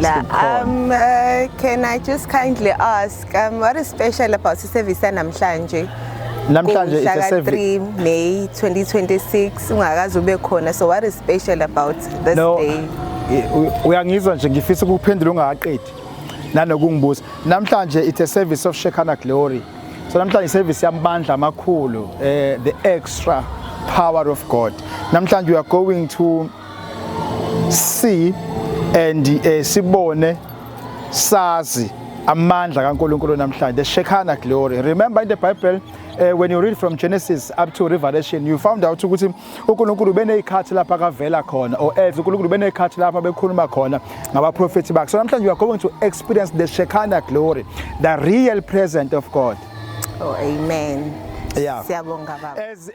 Siyabonga. Can I just kindly ask, what is special about service namhlanje? Namhlanje it's a Mhlaka service. 3 May 2026 ungakaze ube khona, so what is special about this day? Uyangizwa nje ngifisa ukuphendula ungaqedi nanokungibuza. Namhlanje it's a service of Shekinah glory. So namhlanje service yamandla amakhulu, the extra power of God. Namhlanje we are going to see and sibone sazi amandla kaNkulunkulu namhlanje, the Shekinah glory. Remember in the Bible, when you read from Genesis up to Revelation, you found out ukuthi uNkulunkulu beneyikhathi lapha akavela khona, or else uNkulunkulu beneyikhathi lapha bekhuluma khona ngabaprofeti bakhe. So namhlanje we are going to experience the Shekinah glory, the real presence of God. Oh, amen. Yeah. Siyabonga baba. As